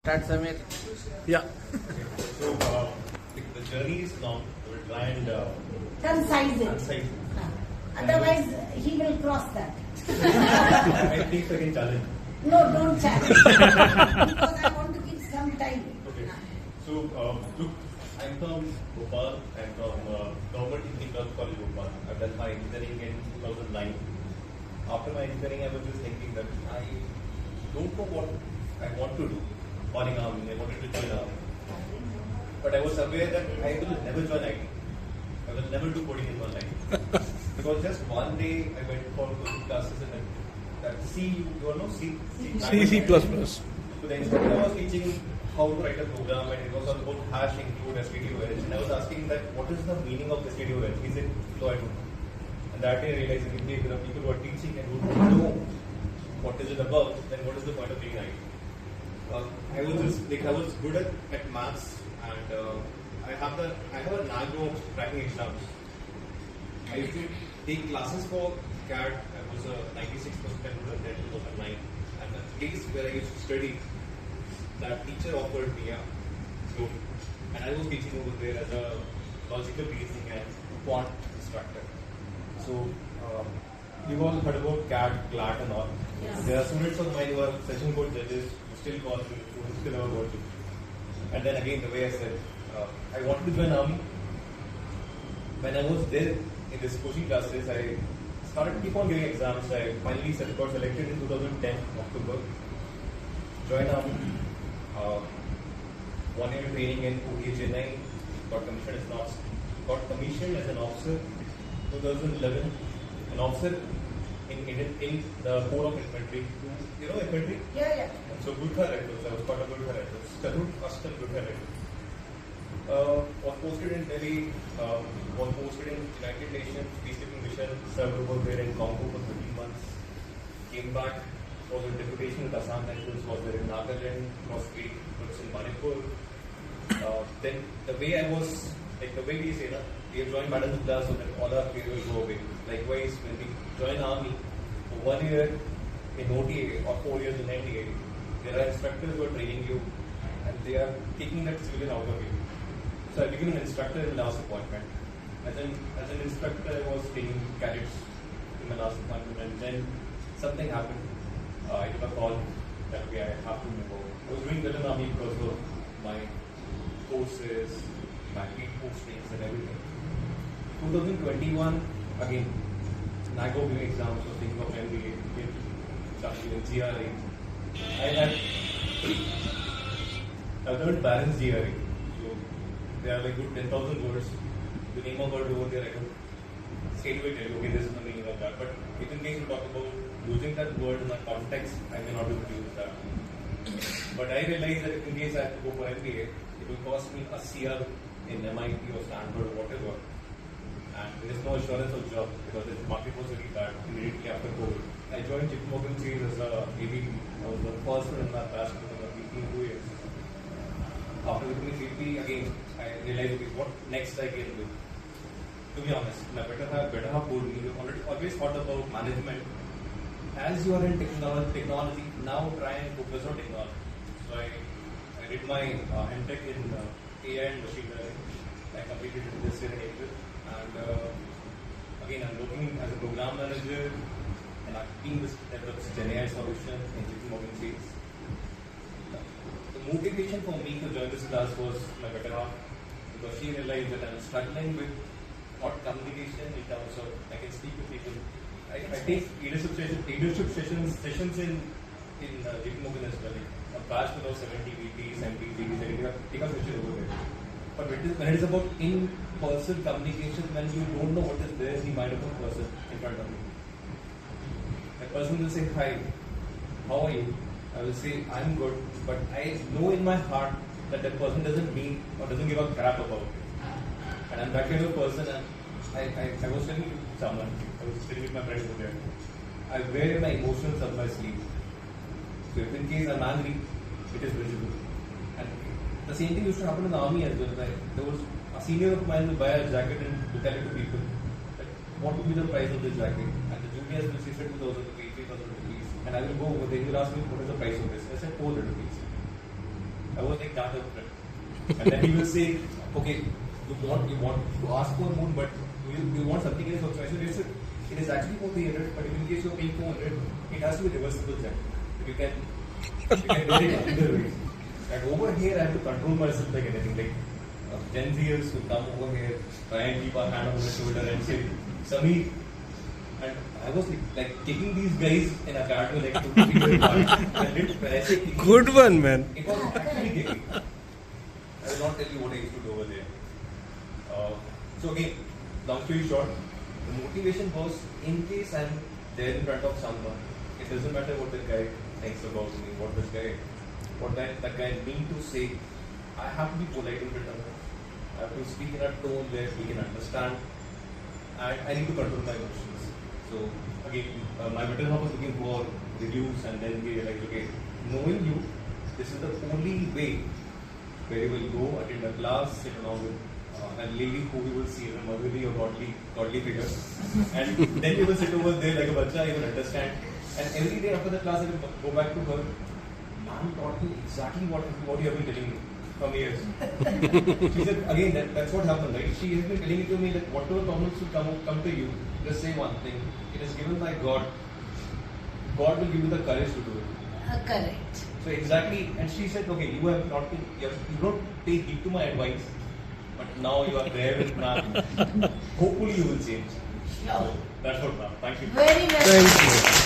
Start, Samir. Yeah. So the journey is long. We'll try and Concise it. concise. Otherwise, he will cross that. I think I can challenge. No, don't challenge. Because I want to give some time. Okay. So look, I'm from Bhopal. I'm from Government Engineering College, Bhopal. I've done my engineering in 2009. After my engineering, I was just thinking that I don't know what I want to do. Calling army, I wanted to join army. But I was aware that I will never join IT. I will never do coding in my life. Because just one day I went for coding classes and that C, you all know C? C++. So the instructor was teaching how to write a program and it was all about hash include stdoh. And I was asking that what is the meaning of stdoh? He said, no, I don't know. And that day I realized that if there are people who are teaching and who don't know what is it about, then what is the point of being IT? I was good at maths and I have a knack of cracking exams. I used to take classes for CAD. I was a 96% student in 2009, and the place where I used to study, that teacher offered me a loan, and I was teaching over there as a logical reasoning and quant instructor. So you've all heard about CAD, GLAT and all. Yes. There are students of mine who are session code judges who still call me, who still have got to. And then again, the way I said, I wanted to join army. When I was there in this coaching classes, I started keep on giving exams. I finally got selected in 2010 October. Joined army. 1 year training in OTA Chennai. Got commissioned as an officer. 2011, an officer in the Corps of Infantry. You know infantry? Yeah. So Gurkha Rifles, I was part of Gurkha Rifles, Karut Custom Gurkha Rifles. Was posted in Delhi, was posted in United Nations peacekeeping mission, served over there in Congo for 13 months, came back, was on deputation with Assam Rifles, was there in Nagaland, crossed 8 months in Manipur. Then the way I was, like the way we say, we have joined Madam class so that all our fear will go away. Likewise, when we join army, for 1 year in OTA or 4 years in NDA, there are instructors who are training you and they are taking that civilian out of you. So I became an instructor in the last appointment. As an instructor, I was training cadets in my last appointment and then something happened. I took a call that okay, I have to move over. I was doing well in the army because of my courses, my field postings and everything. 2021, again, NAGO giving exams, was thinking of MBA, started giving GRE. I've learned balanced GRE. So they are like good 10,000 words. The name of word over there, I don't straight away tell you, okay, this is the meaning of that. But if in case you talk about using that word in a context, I may not be able to use that. But I realized that if in case I have to go for MBA, it will cost me a CR in MIT or Stanford or whatever. And there is no assurance of job because the market was really bad immediately after COVID. I joined JP Morgan Chase as a AVP. I was the first one in my batch to become a VP in 2 years. After becoming VP, again, I realized okay, what next I can do. To be honest, my better half told me, you always thought about management. As you are in technology, now try and focus on technology. So I did my MTech in AI and machine learning. I completed it this year in April. And again, I'm working as a program manager and our team develops GenAI solution in JP Morgan Chase. The motivation for me to join this class was my better half because she realized that I'm struggling with not communication in terms of I can speak with people. I take leadership sessions in JP Morgan as well. A batch with about 70 VPs, MPs, I take a session over there. But when it is about in-person communication, when you don't know what is there in the mind of a person in front of you. A person will say, hi, how are you? I will say, I'm good, but I know in my heart that that person doesn't mean or doesn't give a crap about it. And I'm that kind of person, and I was telling someone, I was sitting with my friend over there, I wear my emotions on my sleeve. So if in case I'm angry, it is visible. And the same thing used to happen in the army as well. There was a senior of mine will buy a jacket and look at it to people. Like, what would be the price of this jacket? And the juniors will say 2,000 rupees, 3,000 rupees. And I will go over there, he will ask me, what is the price of this? I said, 400 rupees. I was like that friend. And then he will say, okay, you want to ask for more, but you want something else also. I said, listen, it is actually for 300, but in case you're paying 400, it has to be reversible check. You can do it either way. And over here, I have to control myself like anything. Like Gen Zers who come over here, try and keep our hand on the shoulder and say, Sameer. And I was like kicking these guys in a cartoon like 2 to 3 years. When I say kicking, Good one, man. it was actually kicking. I will not tell you what I used to do over there. So again, long story short, the motivation was in case I'm there in front of someone, it doesn't matter what the guy thinks about me, what that guy mean to say. I have to be polite in front of him. I have to speak in a tone where he can understand. And I need to control my emotions. So again, my mental health was looking for reviews, and then we realized, okay, knowing you, this is the only way where you will go attend a class, sit along with a lady who we will see as a motherly or godly figure, and then we will sit over there like a bacha, you will understand. And every day after the class, I will go back to her. Ma'am taught me exactly what you have been telling me from years. She said, again, that's what happened, right? She has been telling it to me that whatever problems will come to you, just say one thing. It is given by God. God will give you the courage to do it. Correct. So exactly, and she said, okay, you have not been, you don't take heed to my advice, but now you are there with ma'am. Hopefully you will change. Sure. That's what ma'am. Thank you. Very well. Thank you.